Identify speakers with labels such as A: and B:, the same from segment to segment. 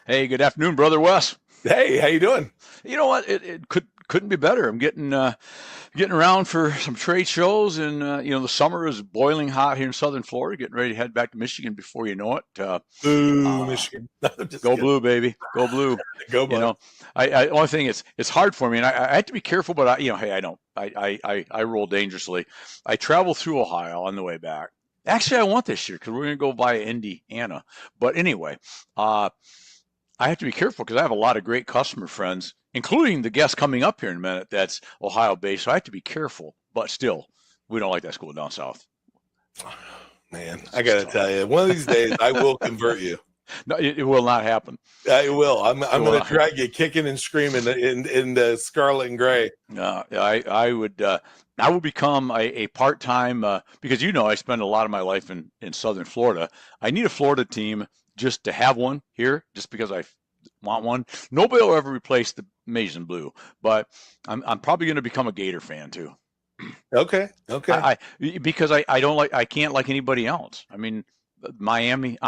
A: Hey, good afternoon, brother Wes.
B: Hey, how you doing?
A: You know what? It couldn't be better. I'm getting around for some trade shows, and the summer is boiling hot here in Southern Florida. Getting ready to head back to Michigan before you know it.
B: Boo,
A: Uh,
B: Michigan. No, I'm just
A: Go
B: kidding.
A: blue, baby, go blue.
B: Go
A: You
B: Bucks.
A: know, I only thing it's hard for me, and I have to be careful. But hey, I don't. I roll dangerously. I travel through Ohio on the way back. Actually, I want this year because we're gonna go via Indiana. But anyway, uh, I have to be careful because I have a lot of great customer friends, including the guest coming up here in a minute that's Ohio based. So I have to be careful, but still, we don't like that school down south.
B: Man,
A: It's
B: I
A: just
B: gotta
A: tough.
B: tell you, one of these days I will convert you.
A: No, it will not happen.
B: I will. I'm
A: It
B: I'm
A: will
B: gonna
A: not happen.
B: drag you kicking and screaming in the scarlet and gray.
A: I would become a part-time because I spend a lot of my life in Southern Florida. I need a Florida team just to have one here, just because I want one. Nobody will ever replace the maize and blue, but I'm probably going to become a Gator fan too.
B: Okay, okay.
A: Because I can't like anybody else. I mean, Miami,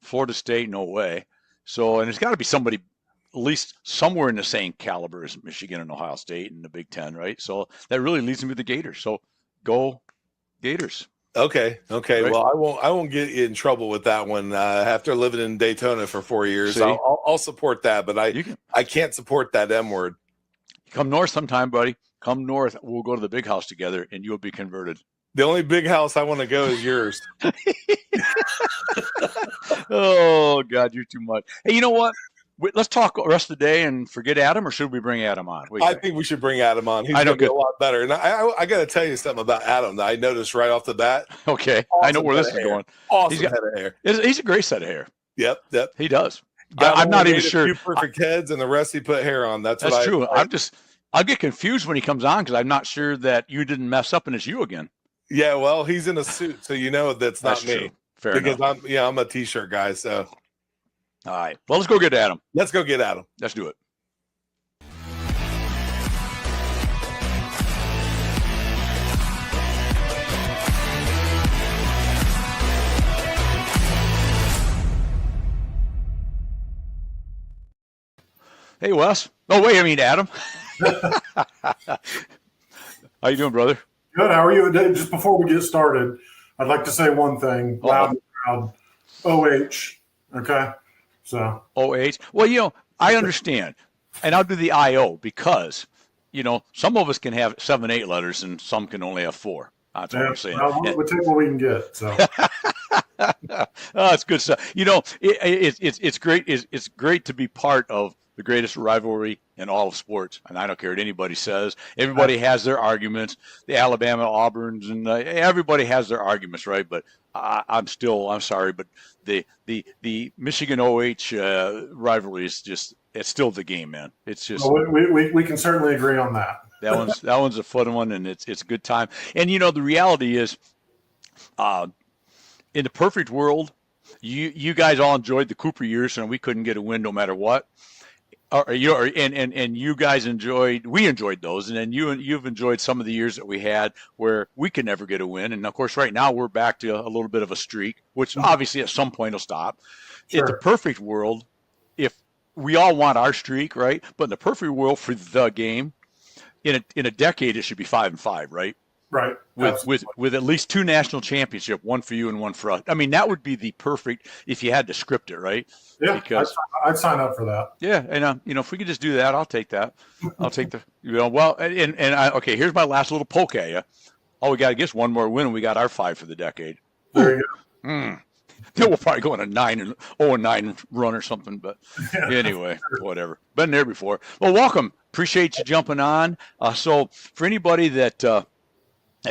A: Florida State, no way. So, and it's got to be somebody at least somewhere in the same caliber as Michigan and Ohio State and the Big Ten, right? So that really leads me to the Gators. So go Gators,
B: Okay.
A: right?
B: Well, I won't get you in trouble with that one. After living in Daytona for 4 years,
A: See,
B: I'll support that, but I
A: you can
B: I can't support that M word.
A: come north sometime, buddy. Come north. We'll go to the big house together, and you'll be converted.
B: The only big house I want to go is yours.
A: Oh God, you're too much. Hey, you know what? Let's talk the rest of the day and forget Adam, or should we bring Adam on? What do you
B: I
A: think?
B: think we should bring Adam on. He's
A: I know,
B: going to be
A: good.
B: a lot better. And I got to tell you something about Adam that I noticed right off the bat.
A: Okay, I know
B: Awesome
A: where
B: head
A: this
B: of
A: is
B: hair.
A: going. He's
B: Awesome
A: got
B: head of hair.
A: he's a great set of hair.
B: Yep.
A: He does.
B: Got
A: I'm not even
B: made a
A: sure.
B: few perfect heads, and the rest he put hair on. That's what
A: That's
B: I.
A: true. I'll get confused when he comes on because I'm not sure that you didn't mess up and it's you again.
B: Yeah, well, he's in a suit, so you know that's
A: That's
B: not me
A: true. Fair
B: because
A: enough.
B: I'm a t-shirt guy. So
A: All right. Well, let's go get Adam.
B: let's go get Adam.
A: Let's do it. Hey, Wes. Oh, wait. I mean, Adam. How you doing, brother?
C: Good. How are you? Just before we get started, I'd like to say one thing
A: Uh-oh.
C: loud and proud. OH. Okay. So,
A: OH. Well, I understand. And I'll do the IO because, some of us can have 7, 8 letters and some can only have 4. That's what
C: yeah,
A: I'm saying.
C: well, we'll take what we can get. So,
A: Oh, it's good stuff. It's great. It's great to be part of the greatest rivalry in all of sports, and I don't care what anybody says. Everybody has their arguments. The Alabama Auburns and everybody has their arguments, right? But I'm sorry, but the Michigan OH rivalry is it's still the game, man. It's just
C: well, we can certainly agree on that.
A: that one's a fun one, and it's a good time. And the reality is, in the perfect world, you guys all enjoyed the Cooper years, and we couldn't get a win no matter what. And you guys we enjoyed those, and then you've enjoyed some of the years that we had where we could never get a win. And of course, right now we're back to a little bit of a streak, which obviously at some point will stop. In the
C: Sure.
A: perfect world, if we all want our streak, right? But in the perfect world for the game, in a decade, it should be 5-5, right?
C: Right.
A: With at least 2 national championships, one for you and one for us. I mean, that would be the perfect if you had to script it, right?
C: Yeah.
A: Because
C: I'd sign up for that.
A: yeah, and if we could just do that, I'll take that. I'll take well, okay. Here's my last little poke at you. All we got to get is one more win, and we got our 5 for the decade.
C: There you go.
A: Then we'll probably go on a 9 run or something. But anyway, whatever. Been there before. Well, welcome. Appreciate you jumping on. So for anybody that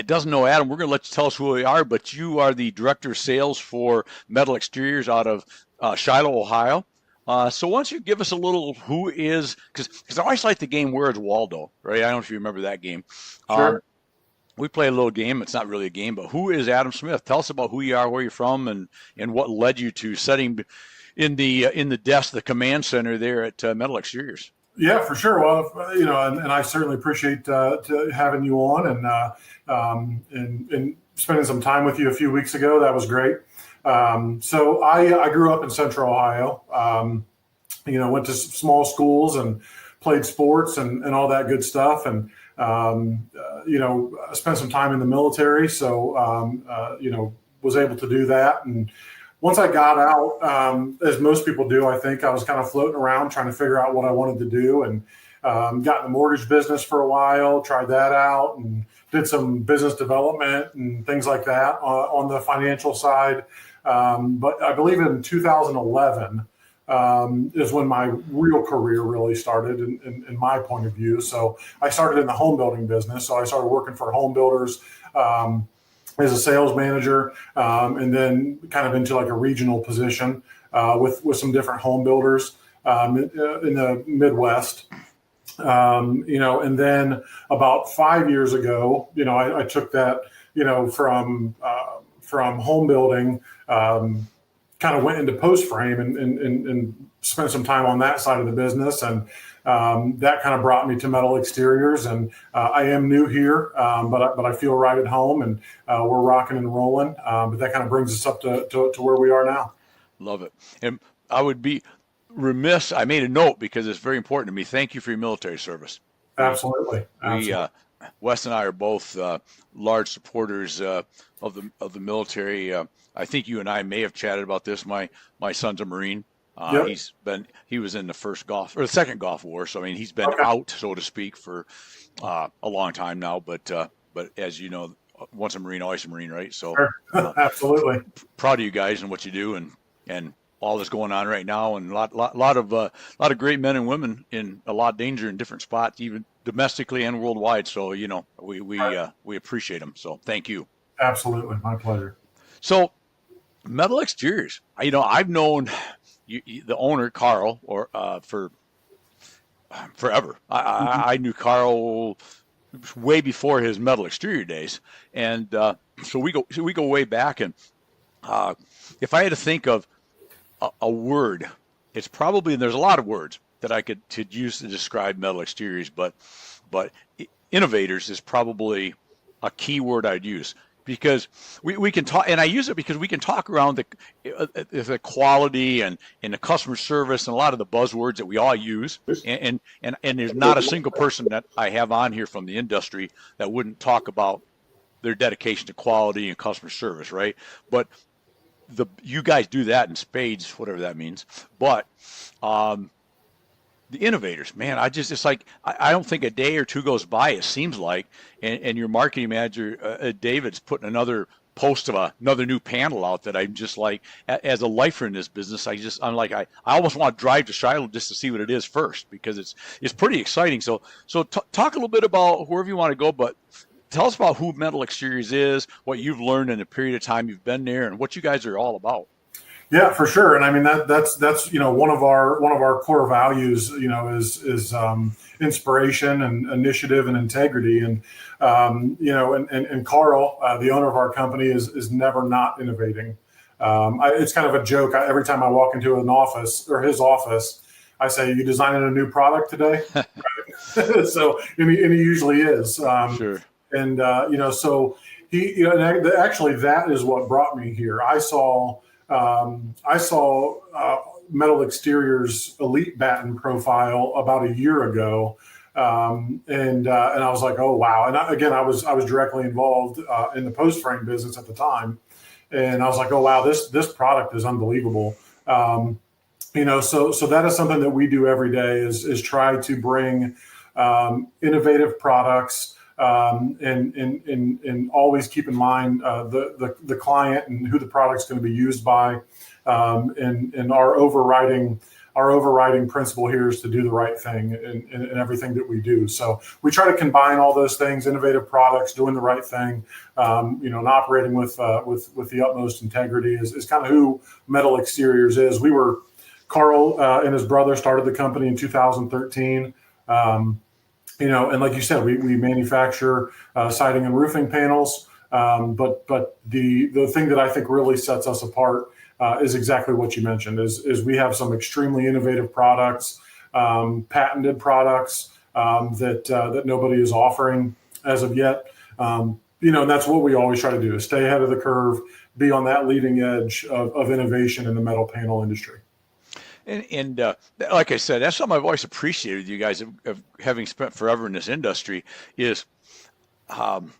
A: doesn't know Adam, we're going to let you tell us who we are. But you are the director of sales for Metal Exteriors out of Shiloh, Ohio. So why don't you give us a little who is, because I always like the game Where's Waldo, right? I don't know if you remember that game.
C: Sure.
A: We play a little game. It's not really a game, but who is Adam Smith? Tell us about who you are, where you're from, and what led you to setting in the desk, the command center there at Metal Exteriors.
C: Yeah, for sure. Well, and I certainly appreciate having you on and spending some time with you a few weeks ago. That was great. So I grew up in Central Ohio, went to small schools and played sports and all that good stuff. And, spent some time in the military. So, was able to do that. And once I got out, as most people do, I think I was kind of floating around trying to figure out what I wanted to do, and got in the mortgage business for a while, tried that out, and did some business development and things like that on the financial side. But I believe in 2011 is when my real career really started in my point of view. So I started in the home building business. So I started working for home builders as a sales manager, and then kind of into like a regional position with some different home builders in the Midwest. And then about 5 years ago, I took that, from home building, kind of went into post frame and spent some time on that side of the business. And that kind of brought me to metal exteriors. And I am new here, but I feel right at home, and we're rocking and rolling. But that kind of brings us up to where we are now.
A: Love it. And I would be remiss. I made a note because it's very important to me. Thank you for your military service.
C: Absolutely.
A: Wes and I are both large supporters of the military. I think you and I may have chatted about this. My son's a Marine.
C: Yep.
A: He was in the second Gulf War. So, I mean, he's been out, so to speak, for a long time now. But as you know, once a Marine, always a Marine, right? So,
C: sure. Absolutely.
A: Proud of you guys and what you do, and all that's going on right now, and a lot of great men and women in a lot of danger in different spots, even domestically and worldwide. So, we appreciate them. So thank you.
C: Absolutely. My pleasure.
A: So metal exteriors, I've known the owner, Carl, for forever. I knew Carl way before his metal exterior days. And so we go way back. And if I had to think of a word, it's probably, and there's a lot of words that I could use to describe metal exteriors, but innovators is probably a key word I'd use, because we can talk, and I use it because we can talk around the quality and the customer service and a lot of the buzzwords that we all use, and there's not a single person that I have on here from the industry that wouldn't talk about their dedication to quality and customer service, right? But you guys do that in spades, whatever that means. But the innovators, man, it's like, I don't think a day or two goes by, it seems like, and your marketing manager, David's putting another post of another new panel out that I'm just like, as a lifer in this business, I'm like, I almost want to drive to Shiloh just to see what it is first, because it's pretty exciting. So talk a little bit about wherever you want to go, but tell us about who Metal Exteriors is, what you've learned in the period of time you've been there, and what you guys are all about.
C: Yeah, for sure. And I mean, that's one of our core values, is inspiration and initiative and integrity. And and Carl, the owner of our company, is never not innovating. It's kind of a joke. Every time I walk into an office or his office, I say, "You designing a new product today?" So and he usually is.
A: Sure.
C: And so he, and actually that is what brought me here. I saw Metal Exteriors Elite Batten profile about a year ago, and I was like, oh wow! And I was directly involved in the post frame business at the time, and I was like, oh wow, this product is unbelievable. So that is something that we do every day is try to bring innovative products. And always keep in mind the client and who the product's going to be used by, and our overriding principle here is to do the right thing in everything that we do. So we try to combine all those things: innovative products, doing the right thing, and operating with the utmost integrity is kind of who Metal Exteriors is. Carl and his brother started the company in 2013. And like you said, we manufacture siding and roofing panels. But the thing that I think really sets us apart is exactly what you mentioned. Is we have some extremely innovative products, patented products that nobody is offering as of yet. And that's what we always try to do: is stay ahead of the curve, be on that leading edge of innovation in the metal panel industry.
A: And like I said, that's something I've always appreciated you guys of having spent forever in this industry is um,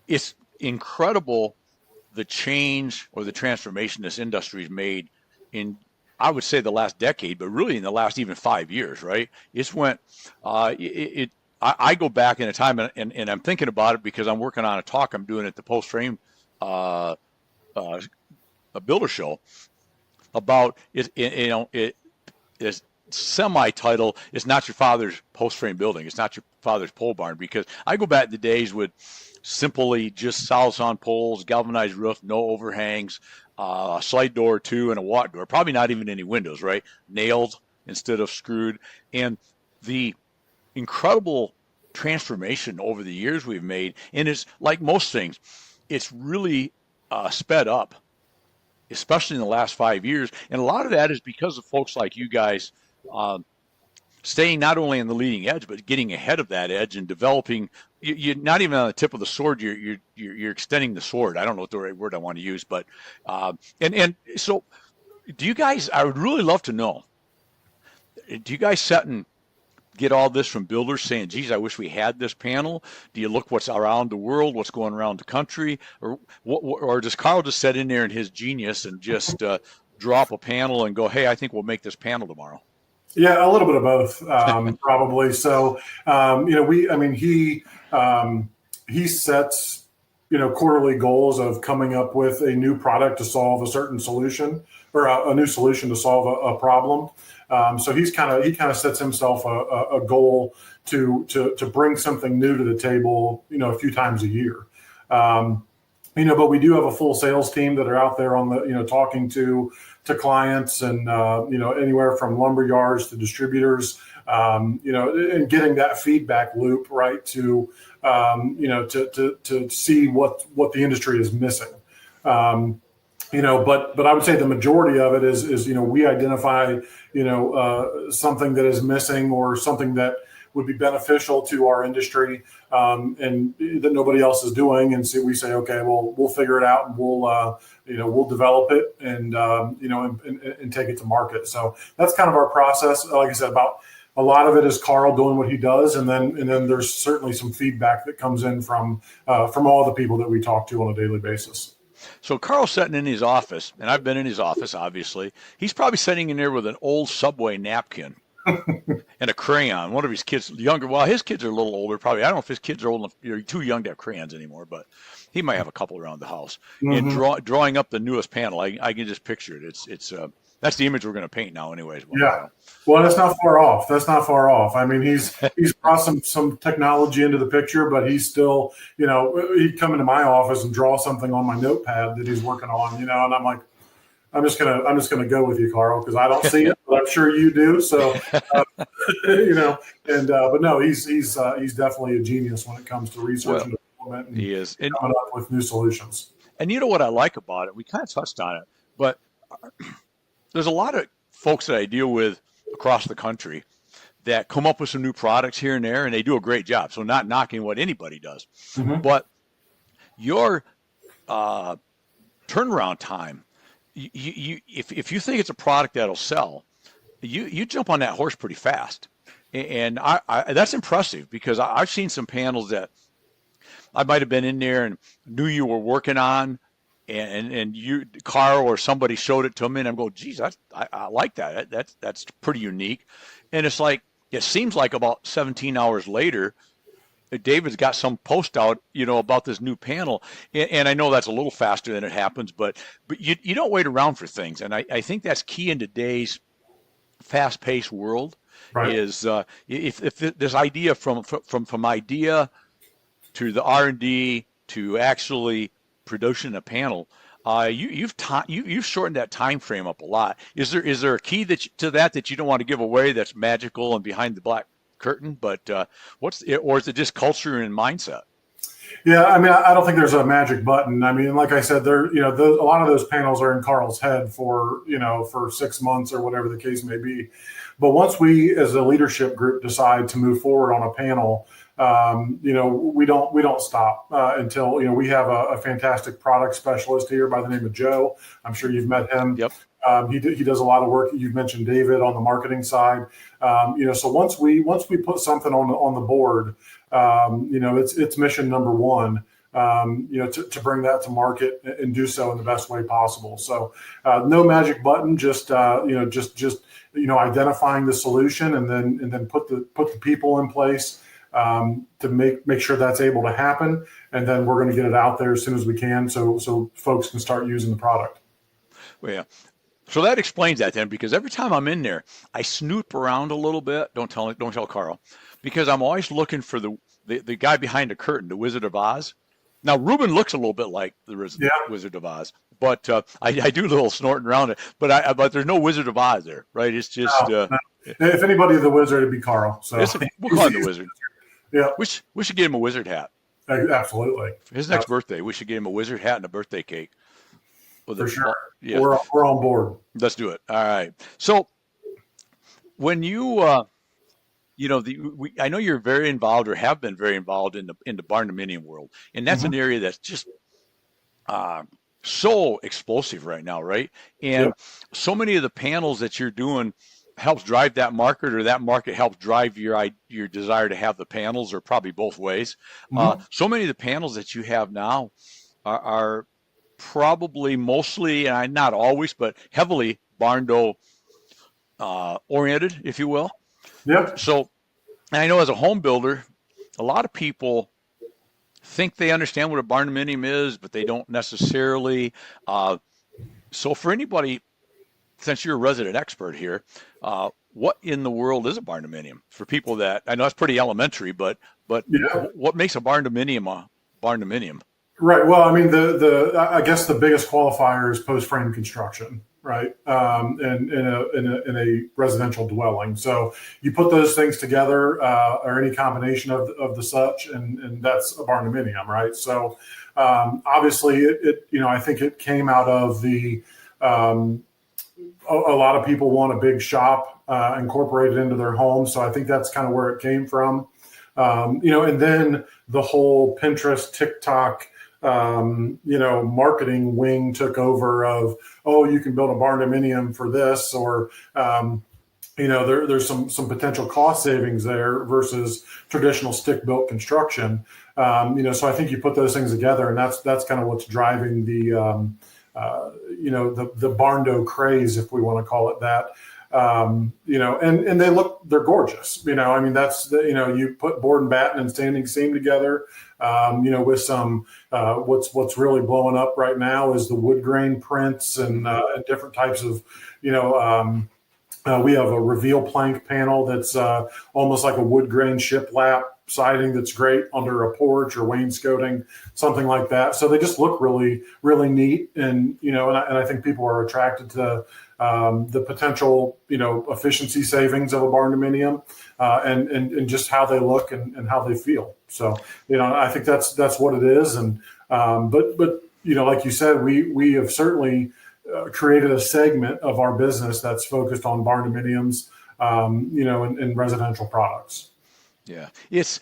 A: it's incredible the change or the transformation this industry has made in, I would say, the last decade, but really in the last even 5 years, right? It's went, I go back in a time and I'm thinking about it because I'm working on a talk I'm doing at the Post Frame uh, a builder show about it. It is semi-title. It's not your father's post frame building. It's not your father's pole barn, because I go back to the days with simply just solids on poles, galvanized roof, no overhangs, a slide door or two, and a walk door. Probably not even any windows, right? Nailed instead of screwed. And the incredible transformation over the years we've made, and it's like most things, it's really sped up, especially in the last 5 years. And a lot of that is because of folks like you guys staying not only on the leading edge, but getting ahead of that edge and developing. You're not even on the tip of the sword. You're extending the sword. I don't know what the right word I want to use, but and so, do you guys? I would really love to know. Do you guys sit and get all this from builders saying, geez, I wish we had this panel? Do you look what's around the world, what's going around the country? Or does Carl just sit in there in his genius and just drop a panel and go, hey, I think we'll make this panel tomorrow?
C: Yeah, a little bit of both, probably. So, he sets, quarterly goals of coming up with a new product to solve a certain solution, or a new solution to solve a problem. So he kind of sets himself a goal to bring something new to the table, a few times a year. But we do have a full sales team that are out there on the, talking to clients and, anywhere from lumber yards to distributors, and getting that feedback loop right to see what the industry is missing. But I would say the majority of it is we identify, something that is missing or something that would be beneficial to our industry, and that nobody else is doing. And so we say, okay, well, we'll figure it out and we'll develop it and take it to market. So that's kind of our process. Like I said, about a lot of it is Carl doing what he does. And then there's certainly some feedback that comes in from all the people that we talk to on a daily basis.
A: So Carl's sitting in his office, and I've been in his office, obviously. He's probably sitting in there with an old Subway napkin and a crayon. One of his kids, younger, well, his kids are a little older, probably. I don't know if his kids are old enough, you're too young to have crayons anymore, but he might have a couple around the house. And drawing up the newest panel. I can just picture it. It's that's the image we're going to paint now, anyways.
C: Yeah. Well, that's not far off. I mean, he's brought some technology into the picture, but he's still, he'd come into my office and draw something on my notepad that he's working on, and I'm like, I'm just gonna go with you, Carl, because I don't see it, but I'm sure you do. So, but no, he's definitely a genius when it comes to research and development. And
A: he is
C: coming up with new solutions.
A: And you know what I like about it? We kind of touched on it, but there's a lot of folks that I deal with across the country that come up with some new products here and there, and they do a great job. So not knocking what anybody does, but your turnaround time, if you think it's a product that'll sell, you jump on that horse pretty fast. And I that's impressive, because I've seen some panels that I might have been in there and knew you were working on, and you, Carl or somebody showed it to me, and I'm going, geez, I like that. That's pretty unique. And it's like, it seems like about 17 hours later, David's got some post out, about this new panel. And I know that's a little faster than it happens, but you don't wait around for things. And I think that's key in today's fast-paced world. Right. Is if this idea from idea to the R&D to actually production a panel, you've shortened that time frame up a lot. Is there a key to that you don't want to give away, that's magical and behind the black curtain, but or is it just culture and mindset?
C: Yeah, I mean, I don't think there's a magic button. I mean, like I said, a lot of those panels are in Carl's head for 6 months or whatever the case may be. But once we, as a leadership group, decide to move forward on a panel, we don't stop until we have a fantastic product specialist here by the name of Joe. I'm sure you've met him.
A: Yep.
C: He does a lot of work. You've mentioned David on the marketing side. So once we put something on the board, it's mission number one. To bring that to market and do so in the best way possible. So no magic button, just identifying the solution and then put the people in place to make sure that's able to happen. And then we're going to get it out there as soon as we can so folks can start using the product.
A: Well, yeah. So that explains that then, because every time I'm in there, I snoop around a little bit. Don't tell Carl, because I'm always looking for the guy behind the curtain, the Wizard of Oz. Now, Ruben looks a little bit like the Wizard of Oz, but I do a little snorting around it. But there's no Wizard of Oz there, right? It's just
C: no. If anybody the Wizard, it'd be Carl. So
A: we'll call him the Wizard.
C: Yeah,
A: we should get him a wizard hat.
C: Absolutely.
A: For his next birthday, we should get him a wizard hat and a birthday cake.
C: For sure. Yeah. We're on board.
A: Let's do it. All right. So when you I know you're very involved or have been very involved in the barndominium world, and that's an area that's just so explosive right now, right? And so many of the panels that you're doing helps drive that market, or that market helps drive your desire to have the panels, or probably both ways. So many of the panels that you have now are probably mostly, and not always, but heavily barn oriented, if you will.
C: Yep. So,
A: and I know as a home builder, a lot of people think they understand what a barndominium is, but they don't necessarily. So for anybody, since you're a resident expert here, what in the world is a barndominium? For people that, I know it's pretty elementary, but what makes a barndominium a barndominium?
C: Right. Well, I mean, I guess the biggest qualifier is post-frame construction, right? And in a residential dwelling. So you put those things together, or any combination of the such, and that's a barndominium, right? So obviously, I think it came out of the. A lot of people want a big shop incorporated into their home, so I think that's kind of where it came from. And then the whole Pinterest, TikTok. Marketing wing took over of, you can build a barndominium for this, or, there's some potential cost savings there versus traditional stick built construction. So I think you put those things together, and that's kind of what's driving the barndo craze, if we want to call it that. And they're gorgeous. That's you put board and batten and standing seam together. With some what's really blowing up right now is the wood grain prints and different types of, we have a reveal plank panel that's almost like a wood grain shiplap siding that's great under a porch or wainscoting, something like that. So they just look really, really neat. And, and I think people are attracted to the potential, efficiency savings of a barndominium and just how they look and how they feel. So, I think that's what it is. And, but like you said, we have certainly created a segment of our business that's focused on barndominiums, and residential products.
A: Yeah, it's,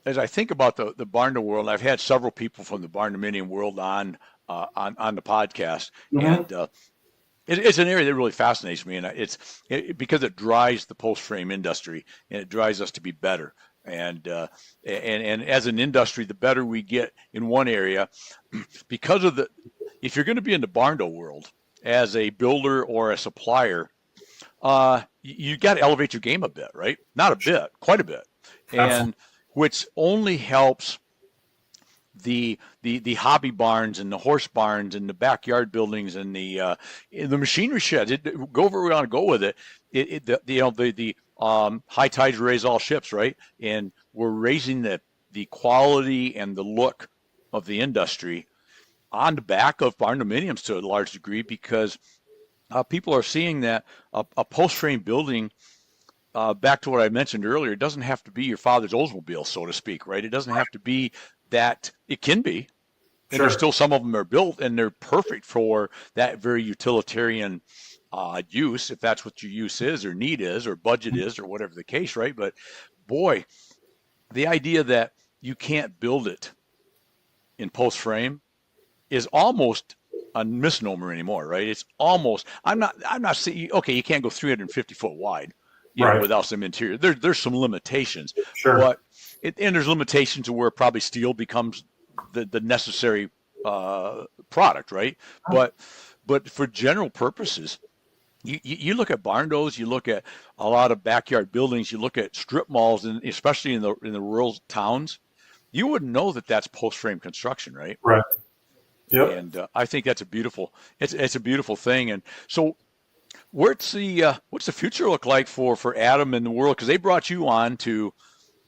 A: as I think about the barn world, I've had several people from the barndominium world on the podcast, and it's an area that really fascinates me, and because it drives the post frame industry, and it drives us to be better. And as an industry, the better we get in one area, because of if you're going to be in the barndo world as a builder or a supplier, you got to elevate your game a bit, right? Not a bit, quite a bit, and which only helps the hobby barns and the horse barns and the backyard buildings and the machinery sheds. Go where we want to go with it. The high tides raise all ships, right? And we're raising the quality and the look of the industry on the back of barndominiums to a large degree, because people are seeing that a post-frame building, back to what I mentioned earlier, it doesn't have to be your father's Oldsmobile, so to speak, right? It doesn't have to be that. It can be. And there's still some of them are built, and they're perfect for that very utilitarian use, if that's what your use is or need is or budget is or whatever the case, right? But boy, the idea that you can't build it in post-frame is almost a misnomer anymore, right? It's almost. I'm not saying okay, you can't go 350 foot wide,
C: Right.
A: without some interior. There's some limitations,
C: Sure.
A: but and there's limitations to where probably steel becomes the necessary product, right? But for general purposes, you look at barn doors, you look at a lot of backyard buildings, you look at strip malls, and especially in the rural towns, you wouldn't know that that's post frame construction, right?
C: Right. Yep.
A: And I think that's it's a beautiful thing. And so, what's the future look like for Adam and the world? Because they brought you on to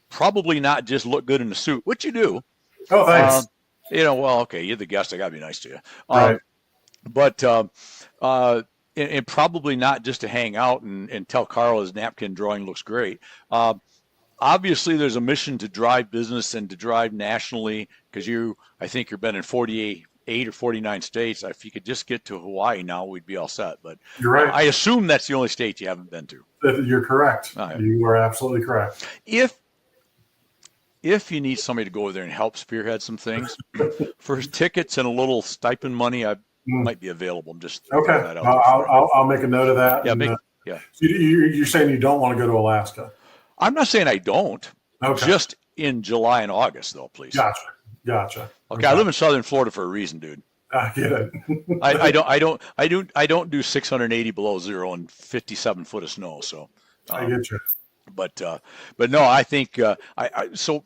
A: probably not just look good in a suit, which you do.
C: Oh, thanks.
A: Well, okay, you're the guest. I gotta be nice to you.
C: Right.
A: But and probably not just to hang out and tell Carl his napkin drawing looks great. Obviously, there's a mission to drive business and to drive nationally because I think you've been in 48 or 49 states. If you could just get to Hawaii now, we'd be all set. But
C: You're right.
A: I assume that's the only state you haven't been to.
C: You're correct.
A: Right.
C: You are absolutely correct.
A: If you need somebody to go over there and help spearhead some things, for tickets and a little stipend money, I might be available. I'm just
C: Okay.
A: throwing that out there.
C: I'll make a note of that.
A: Yeah,
C: and,
A: yeah.
C: You're saying you don't want to go to Alaska?
A: I'm not saying I don't.
C: Okay.
A: Just in July and August, though, please.
C: Gotcha.
A: Okay, I live in Southern Florida for a reason, dude.
C: I get it.
A: I don't do 680 below zero and 57 foot of snow. So
C: I get you.
A: But no, I think so.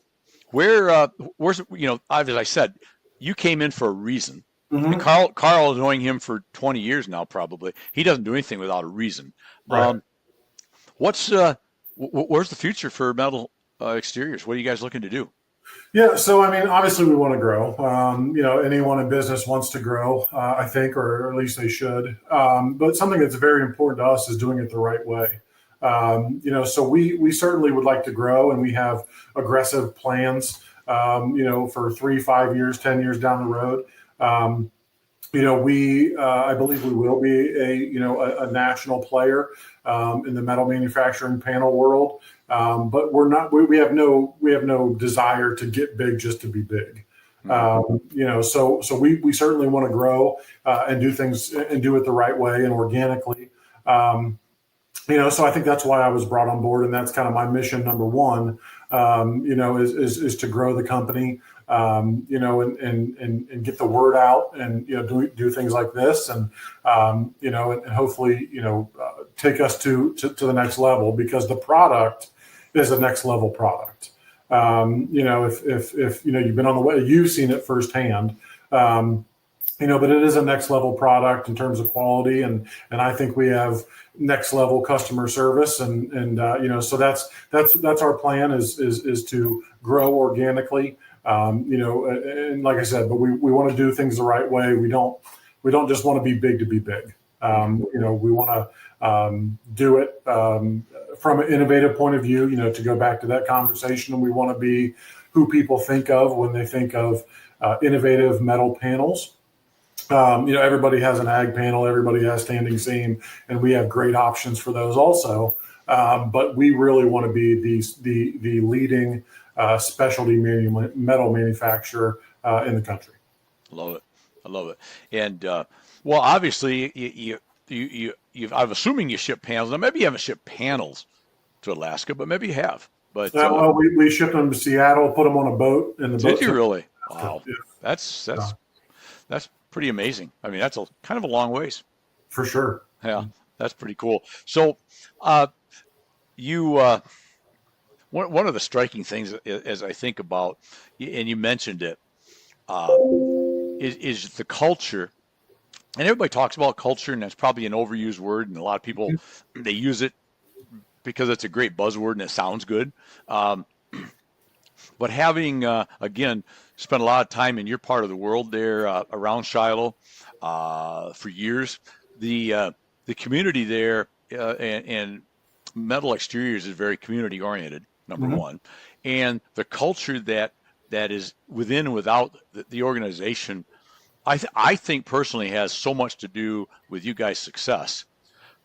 A: Where's as I said, you came in for a reason.
C: Mm-hmm.
A: And Carl, knowing him for 20 years now, probably he doesn't do anything without a reason.
C: Right.
A: Where's the future for metal exteriors? What are you guys looking to do?
C: Yeah, so I mean, obviously we want to grow. Anyone in business wants to grow, I think, or at least they should. But something that's very important to us is doing it the right way. So we certainly would like to grow, and we have aggressive plans. For 3, 5 years, 10 years down the road. I believe we will be a national player in the metal manufacturing panel world. But we're not. We have no desire to get big just to be big. So we certainly want to grow and do things and do it the right way and organically. So I think that's why I was brought on board, and that's kind of my mission number one. Is to grow the company. And get the word out, and do things like this, and and hopefully take us to the next level, because the product is a next level product. If you've been on the way, you've seen it firsthand. But it is a next level product in terms of quality, and I think we have next level customer service, and so that's our plan is to grow organically. And like I said, but we want to do things the right way. We don't just want to be big to be big. We want to do it from an innovative point of view. To go back to that conversation, and we want to be who people think of when they think of innovative metal panels. Everybody has an ag panel, everybody has standing seam, and we have great options for those also. But we really want to be the leading specialty metal manufacturer in the country.
A: I love it. And obviously, I'm assuming you ship panels. Now, maybe you haven't shipped panels to Alaska, but maybe you have. But
C: we shipped them to Seattle, put them on a boat, and the boat.
A: Did you really? Wow,
C: yeah.
A: That's pretty amazing. I mean, that's kind of a long ways.
C: For sure.
A: Yeah, that's pretty cool. So, one of the striking things, as I think about, and you mentioned it, is the culture. And everybody talks about culture, and that's probably an overused word, and a lot of people, they use it because it's a great buzzword and it sounds good. But having, again, spent a lot of time in your part of the world there around Shiloh for years, the community there and metal exteriors is very community oriented, number one. And the culture that is within and without the organization, I think personally has so much to do with you guys' success,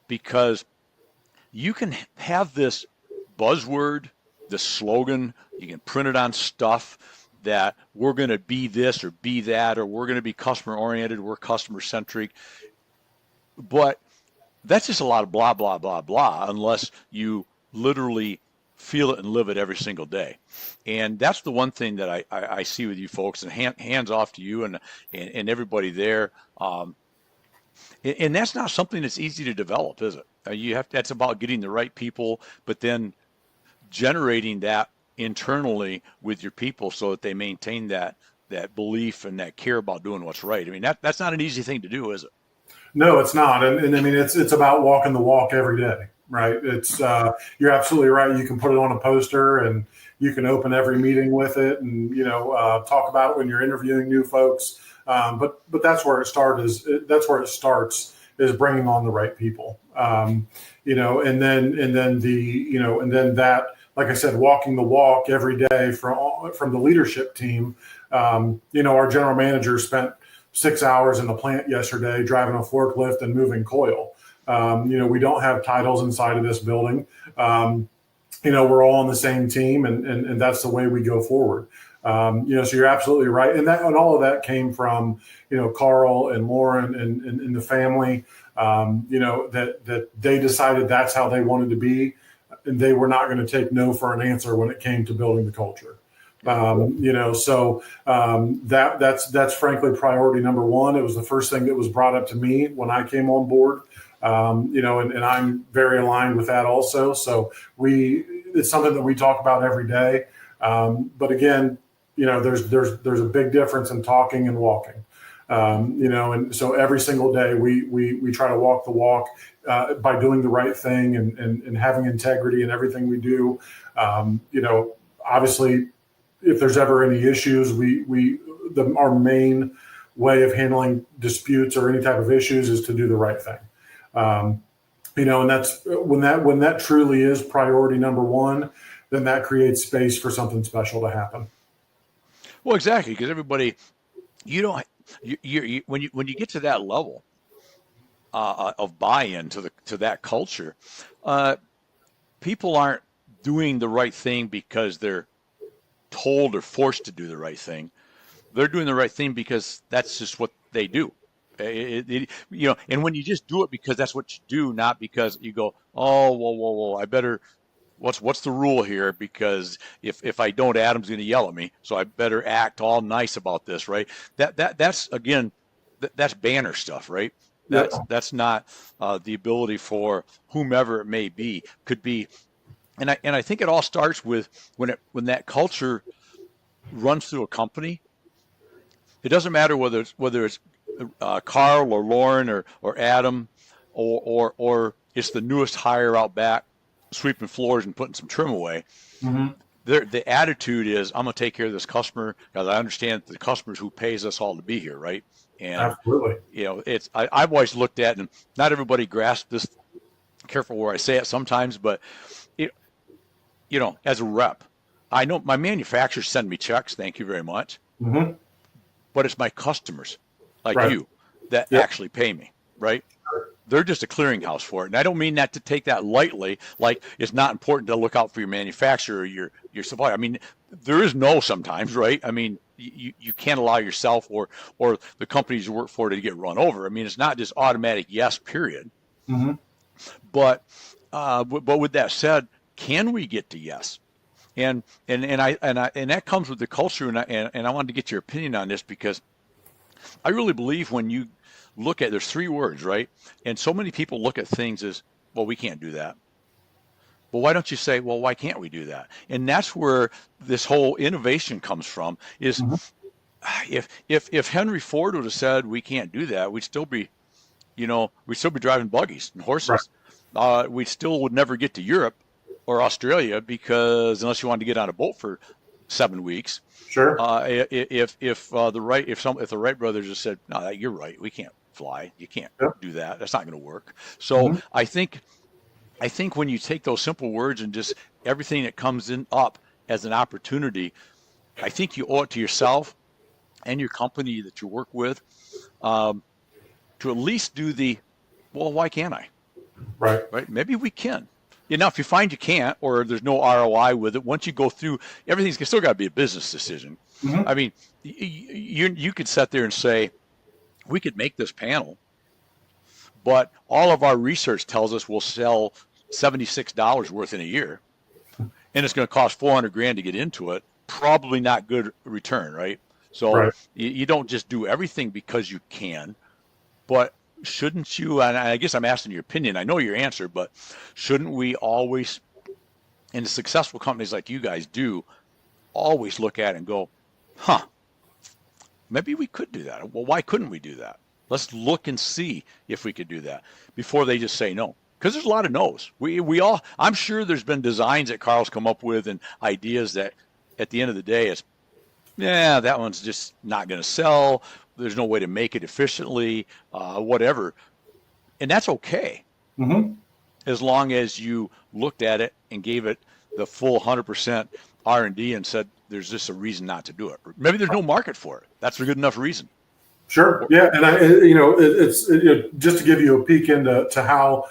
A: because you can have this buzzword, this slogan, you can print it on stuff, that we're going to be this or be that, or we're going to be customer oriented, we're customer centric. But that's just a lot of blah, blah, blah, blah, unless you literally feel it and live it every single day. And that's the one thing that I see with you folks, and hands off to you and everybody there. And that's not something that's easy to develop, is it? That's about getting the right people, but then generating that internally with your people so that they maintain that belief and that care about doing what's right. I mean, that's not an easy thing to do, is it?
C: No, it's not. And I mean, it's about walking the walk every day, right? It's, you're absolutely right. You can put it on a poster and you can open every meeting with it and, talk about it when you're interviewing new folks. But that's where it starts is bringing on the right people. And then that, like I said, walking the walk every day from the leadership team. Our general manager spent 6 hours in the plant yesterday driving a forklift and moving coil. We don't have titles inside of this building. We're all on the same team, and that's the way we go forward. So you're absolutely right, and all of that came from Carl and Lauren and the family. That they decided that's how they wanted to be, and they were not going to take no for an answer when it came to building the culture. That's frankly priority number one. It was the first thing that was brought up to me when I came on board. And I'm very aligned with that also. So it's something that we talk about every day. But again, there's a big difference in talking and walking. And so every single day we try to walk the walk by doing the right thing and having integrity in everything we do. Obviously, if there's ever any issues, our main way of handling disputes or any type of issues is to do the right thing. And that's when that truly is priority number one, then that creates space for something special to happen.
A: Well, exactly, because everybody, when you get to that level of buy-in to that culture, people aren't doing the right thing because they're told or forced to do the right thing. They're doing the right thing because that's just what they do. And when you just do it because that's what you do, not because you go, oh, whoa, I better, what's the rule here? Because if I don't, Adam's going to yell at me, so I better act all nice about this, right? That's again, that's banner stuff, right? That's not the ability for whomever it may be, could be. And I think it all starts with when that culture runs through a company. It doesn't matter whether it's Carl or Lauren or Adam or it's the newest hire out back sweeping floors and putting some trim away. Mm-hmm. The attitude is, I'm going to take care of this customer because I understand the customer's who pays us all to be here, right? And absolutely, I've always looked at, and not everybody grasps this. Careful where I say it sometimes, but as a rep, I know my manufacturers send me checks. Thank you very much. Mm-hmm. But it's my customers like you that actually pay me, right? They're just a clearinghouse for it. And I don't mean that to take that lightly, like it's not important to look out for your manufacturer or your supplier. I mean, there is no sometimes, right? I mean, you can't allow yourself or the companies you work for to get run over. I mean, it's not just automatic yes, period. Mm-hmm. But with that said, can we get to yes? And that comes with the culture, and I wanted to get your opinion on this because I really believe when you look at, there's three words, right? And so many people look at things as, well, we can't do that. Well, why don't you say, well, why can't we do that? And that's where this whole innovation comes from. Is if Henry Ford would have said we can't do that, we'd still be driving buggies and horses. Right. We still would never get to Europe or Australia because unless you wanted to get on a boat for 7 weeks. Sure. If the Wright brothers just said, no, you're right, we can't fly, you can't do that, that's not going to work. So I think when you take those simple words and just everything that comes up as an opportunity, I think you owe it to yourself and your company that you work with to at least do why can't I? Right. Maybe we can. if you find you can't, or there's no ROI with it, once you go through, everything's still got to be a business decision.
C: Mhm.
A: I mean, you could sit there and say, we could make this panel, but all of our research tells us we'll sell $76 worth in a year, and it's going to cost $400,000 to get into it. Probably not good return, right? So
C: Right.
A: you don't just do everything because you can, but shouldn't you? And I guess I'm asking your opinion. I know your answer, but shouldn't we always, in successful companies like you guys do, always look at it and go, huh, maybe we could do that. Well, why couldn't we do that? Let's look and see if we could do that before they just say no. Because there's a lot of no's. We all, I'm sure there's been designs that Carl's come up with and ideas that at the end of the day it's, yeah, that one's just not going to sell. There's no way to make it efficiently, whatever. And that's okay.
C: Mm-hmm.
A: As long as you looked at it and gave it the full 100% R&D and said, there's just a reason not to do it. Maybe there's no market for it. That's a good enough reason.
C: Sure. Yeah. And it's just to give you a peek into how,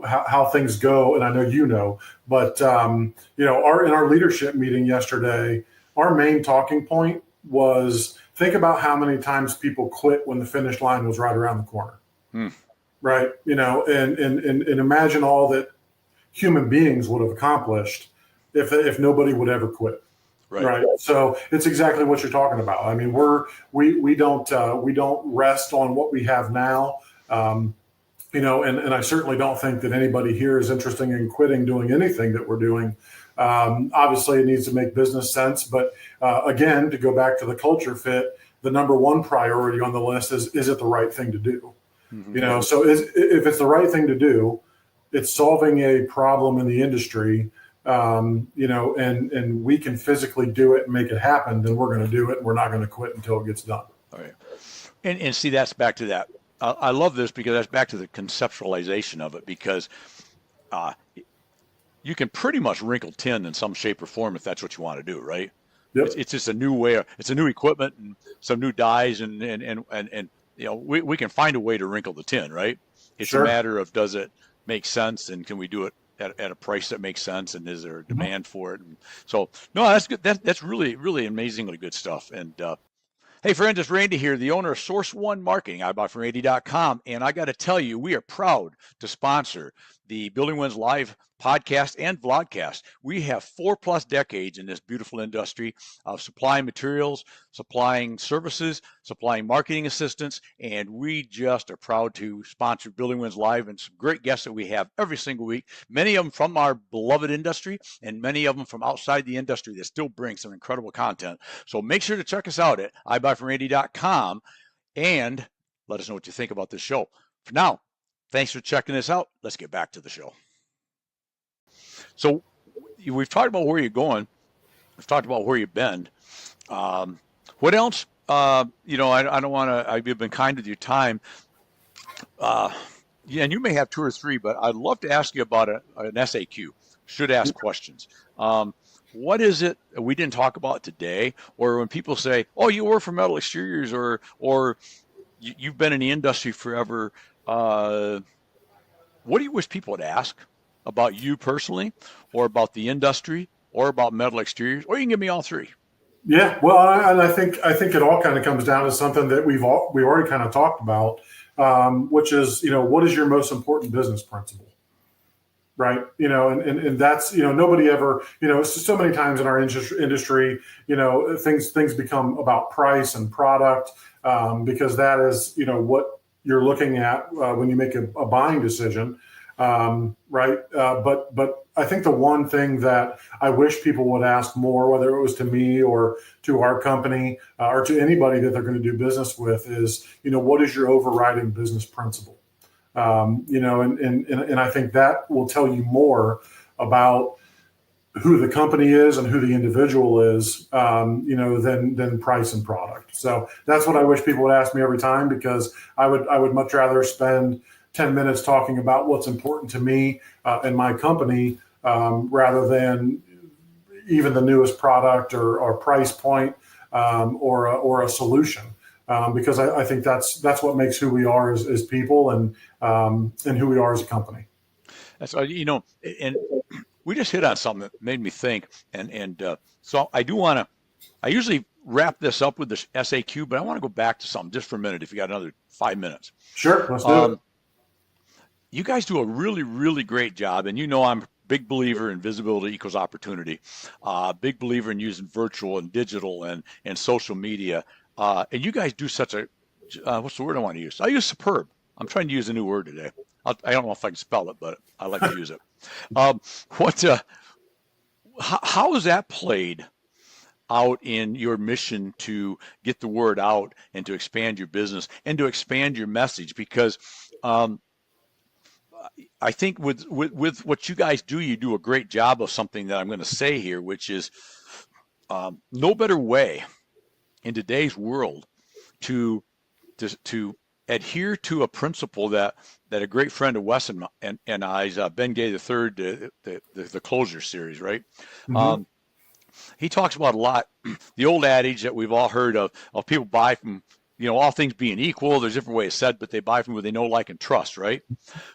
C: how things go. And I know, but, in our leadership meeting yesterday, our main talking point was think about how many times people quit when the finish line was right around the corner. Right. And imagine all that human beings would have accomplished if nobody would ever quit. Right. So it's exactly what you're talking about. I mean, we don't rest on what we have now. And I certainly don't think that anybody here is interested in quitting doing anything that we're doing. Obviously it needs to make business sense, but again, to go back to the culture fit, the number one priority on the list is it the right thing to do? Mm-hmm. So if it's the right thing to do, it's solving a problem in the industry, and we can physically do it and make it happen, then we're going to do it. And we're not going to quit until it gets done.
A: All right. And see, that's back to that. I love this because that's back to the conceptualization of it, because you can pretty much wrinkle tin in some shape or form if that's what you want to do, right? Yep. It's just a new way. It's a new equipment and some new dies, and we can find a way to wrinkle the tin, right? It's sure. A matter of, does it make sense, and can we do it at a price that makes sense, and is there a demand for it? And so, no, that's good. That's really, really amazingly good stuff. And hey, friends, it's Randy here, the owner of Source One Marketing, ibuyfromrandy.com. And I got to tell you, we are proud to sponsor the Building Wins Live podcast and vlogcast. We have 4+ decades in this beautiful industry of supplying materials, supplying services, supplying marketing assistance, and we just are proud to sponsor Building Wins Live and some great guests that we have every single week, many of them from our beloved industry and many of them from outside the industry that still bring some incredible content. So make sure to check us out at ibuyfromrandy.com and let us know what you think about this show. For now, thanks for checking this out. Let's get back to the show. So we've talked about where you're going. We've talked about where you've been. What else? I don't want to, you've been kind with your time. And you may have 2 or 3, but I'd love to ask you about an SAQ, should ask questions. What is it we didn't talk about today? Or when people say, oh, you work for Metal Exteriors, or you've been in the industry forever, what do you wish people would ask about you personally, or about the industry, or about Metal Exteriors? Or you can give me all 3.
C: Yeah, well, and I think it all kind of comes down to something that we already kind of talked about, which is, what is your most important business principle, right? And that's, nobody ever, so many times in our industry, things become about price and product, because that is, what you're looking at when you make a buying decision. Right. But I think the one thing that I wish people would ask more, whether it was to me or to our company or to anybody that they're going to do business with, is, what is your overriding business principle? And I think that will tell you more about who the company is and who the individual is, than price and product. So that's what I wish people would ask me every time, because I would much rather spend 10 minutes talking about what's important to me and my company, rather than even the newest product or price point, or a solution, because I think that's what makes who we are as people and who we are as a company.
A: That's and we just hit on something that made me think, so I usually wrap this up with this SAQ, but I want to go back to something just for a minute. If you got another 5 minutes,
C: Sure, let's do it.
A: You guys do a really, really great job, and I'm a big believer in visibility equals opportunity. Big believer in using virtual and digital and social media. And you guys do such a what's the word I want to use? I use superb. I'm trying to use a new word today. I don't know if I can spell it, but I like to use it. How is that played out in your mission to get the word out and to expand your business and to expand your message? Because I think with what you guys do, you do a great job of something that I'm going to say here, which is no better way in today's world to adhere to a principle that a great friend of Wes and I's, Ben Gay III, the Closure series, right? Mm-hmm. He talks about a lot, the old adage that we've all heard of people buy from, all things being equal. There's different ways said, but they buy from who they know, like, and trust, right?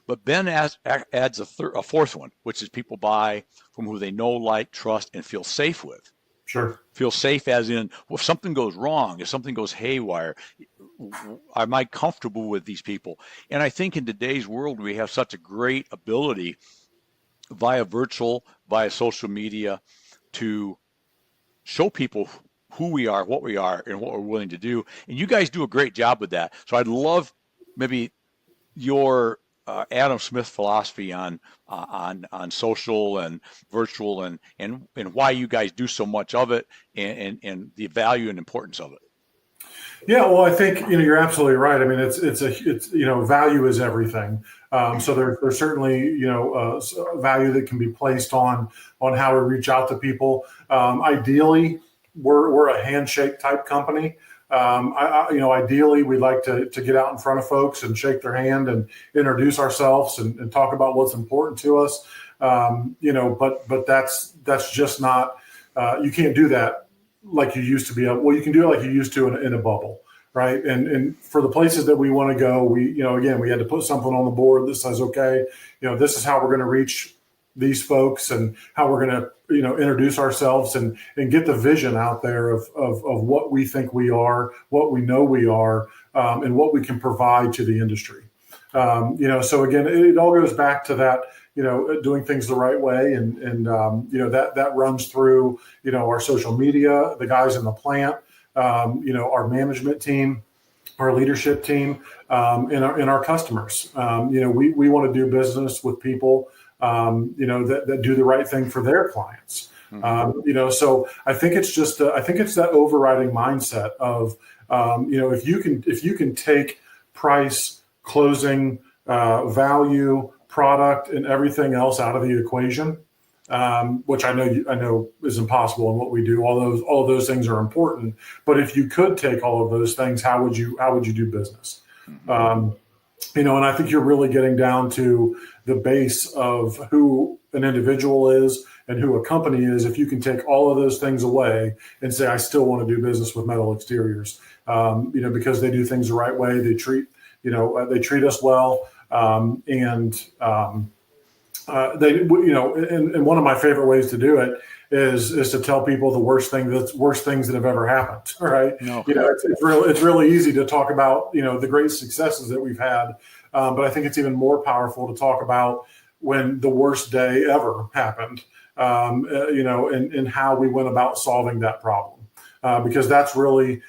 A: But Ben adds a fourth one, which is people buy from who they know, like, trust, and feel safe with.
C: Sure.
A: Feel safe as in, well, if something goes wrong, if something goes haywire, am I comfortable with these people? And I think in today's world, we have such a great ability via virtual, via social media to show people who we are, what we are, and what we're willing to do. And you guys do a great job with that. So I'd love maybe your Adam Smith philosophy on social and virtual and why you guys do so much of it and the value and importance of it.
C: Yeah, well, I think you're absolutely right. I mean, it's value is everything. So there's certainly value that can be placed on how we reach out to people. Ideally, we're a handshake type company. Ideally, we'd like to get out in front of folks and shake their hand and introduce ourselves and talk about what's important to us. But that's just not. You can't do that like you used to be. Well, you can do it like you used to in a bubble, right? And for the places that we want to go, we had to put something on the board that says, okay, this is how we're going to reach these folks and how we're going to introduce ourselves and get the vision out there of what we think we are, what we know we are, and what we can provide to the industry. So again, it all goes back to that, doing things the right way, and that runs through our social media, the guys in the plant, our management team, our leadership team, and our customers. We want to do business with people that do the right thing for their clients. Mm-hmm. So I think it's just that overriding mindset of if you can take price, closing, value, product, and everything else out of the equation, which I know is impossible in what we do. All of those things are important, but if you could take all of those things, how would you do business? Mm-hmm. And I think you're really getting down to the base of who an individual is and who a company is. If you can take all of those things away and say, I still want to do business with Metal Exteriors, because they do things the right way. They treat us well. And one of my favorite ways to do it is to tell people the worst things that have ever happened. Right. No. It's really easy to talk about, the great successes that we've had. But I think it's even more powerful to talk about when the worst day ever happened, and how we went about solving that problem. Because that's really,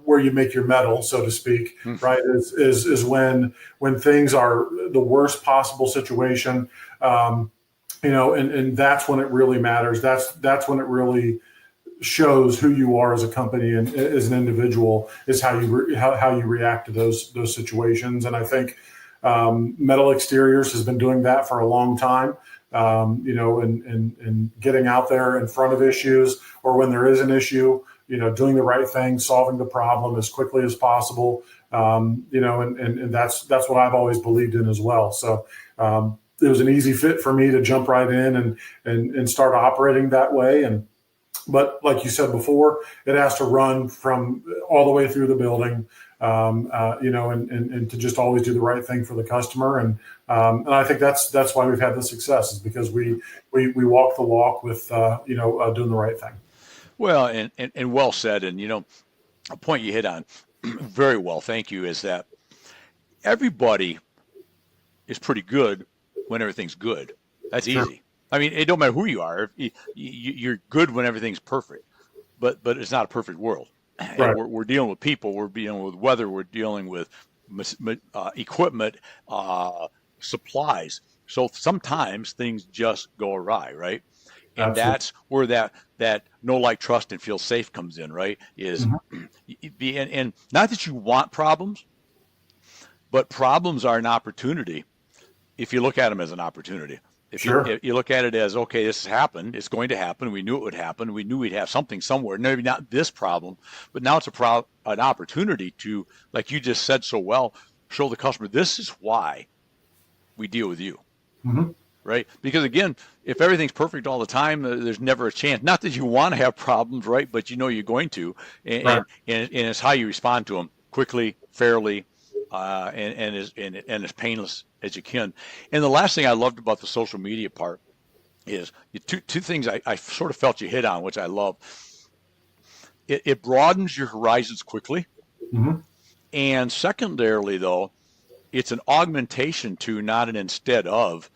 C: where you make your metal, so to speak, right? Is when things are the worst possible situation, and that's when it really matters. That's when it really shows who you are as a company and as an individual, is how you react to those situations. And I think Metal Exteriors has been doing that for a long time. And getting out there in front of issues, or when there is an issue, doing the right thing, solving the problem as quickly as possible, and that's what I've always believed in as well. So it was an easy fit for me to jump right in and start operating that way. But like you said before, it has to run from all the way through the building, and to just always do the right thing for the customer. And I think that's why we've had the success, is because we walk the walk with doing the right thing.
A: Well, and well said. And a point you hit on very well, thank you, is that everybody is pretty good when everything's good. That's
C: Sure.
A: easy. I mean, it don't matter who you are. You're good when everything's perfect, but it's not a perfect world. And
C: Right.
A: we're dealing with people. We're dealing with weather. We're dealing with equipment, supplies. So sometimes things just go awry, right? And
C: Absolutely.
A: that's where that know, like, trust, and feel safe comes in, right? Is and not that you want problems, but problems are an opportunity if you look at them as an opportunity.
C: Sure.
A: If you look at it as, okay, this has happened, it's going to happen. We knew it would happen. We knew we'd have something somewhere. Maybe not this problem, but now it's an opportunity to, like you just said so well, show the customer this is why we deal with you.
C: Mm-hmm.
A: Right? Because again, if everything's perfect all the time, there's never a chance. Not that you want to have problems, right? But you're going to, and,
C: Right.
A: and it's how you respond to them quickly, fairly, and as painless as you can. And the last thing I loved about the social media part is two things I sort of felt you hit on, which I love. It broadens your horizons quickly,
C: Mm-hmm.
A: and secondarily, though, it's an augmentation to, not an instead of,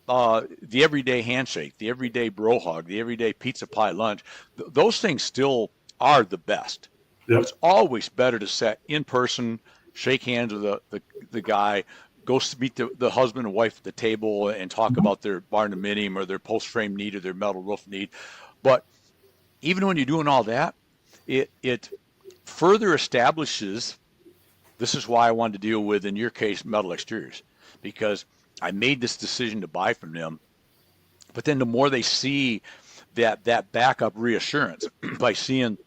A: the everyday handshake, the everyday bro hug, the everyday pizza pie lunch. Those things still are the best.
C: Yep.
A: It's always better to sit in person, shake hands with the guy, go meet the husband and wife at the table and talk about their barnuminium or their post frame need or their metal roof need. But even when you're doing all that, it further establishes, this is why I wanted to deal with, in your case, Metal Exteriors, because I made this decision to buy from them. But then the more they see that backup reassurance by seeing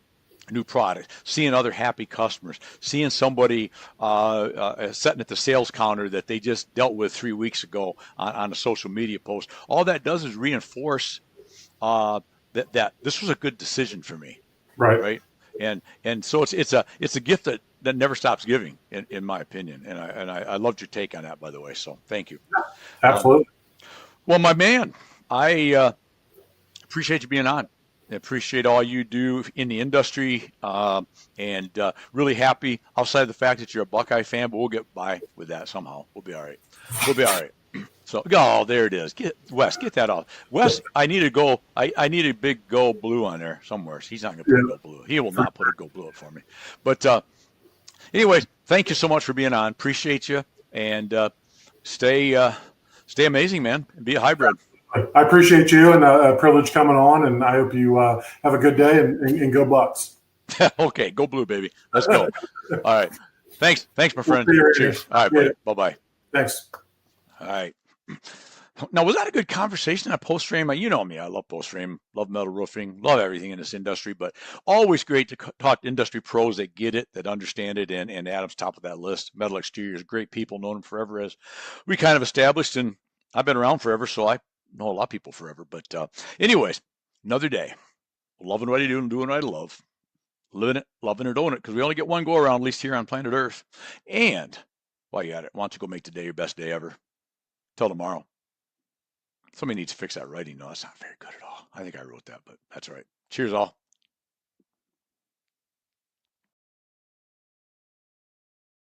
A: new products, seeing other happy customers, seeing somebody sitting at the sales counter that they just dealt with 3 weeks ago on a social media post, all that does is reinforce that this was a good decision for me,
C: Right.
A: right? And so it's a gift that never stops giving, in my opinion. And I loved your take on that, by the way. So thank you.
C: Absolutely.
A: Well, my man, I appreciate you being on. I appreciate all you do in the industry, and really happy, outside of the fact that you're a Buckeye fan, but we'll get by with that somehow. We'll be all right. We'll be all right. So, there it is. Wes, get that off. Wes, I need to go. I need a big Go Blue on there somewhere. He's not going to put a Go Blue. He will not put a Go Blue up for me. But anyways, thank you so much for being on. Appreciate you, and stay amazing, man, and be a hybrid.
C: I appreciate you, and a privilege coming on, and I hope you have a good day, and go Bucks.
A: Okay, Go Blue, baby. Let's go. All right. Thanks, my friend. Cheers. All right, buddy. Bye-bye.
C: Thanks.
A: All right. Now, was that a good conversation on post frame? You know me, I love post frame, love metal roofing, love everything in this industry, but always great to talk to industry pros that get it, that understand it, and Adam's top of that list. Metal Exteriors, great people, known them forever, as we kind of established, and I've been around forever, so I know a lot of people forever. But anyways, another day, loving what I do and doing what I love, living it, loving it, doing it, because we only get one go around, at least here on planet Earth. And while you're at it, why don't you go make today your best day ever? Till tomorrow. Somebody needs to fix that writing. No, that's not very good at all. I think I wrote that, but that's all right. Cheers, all.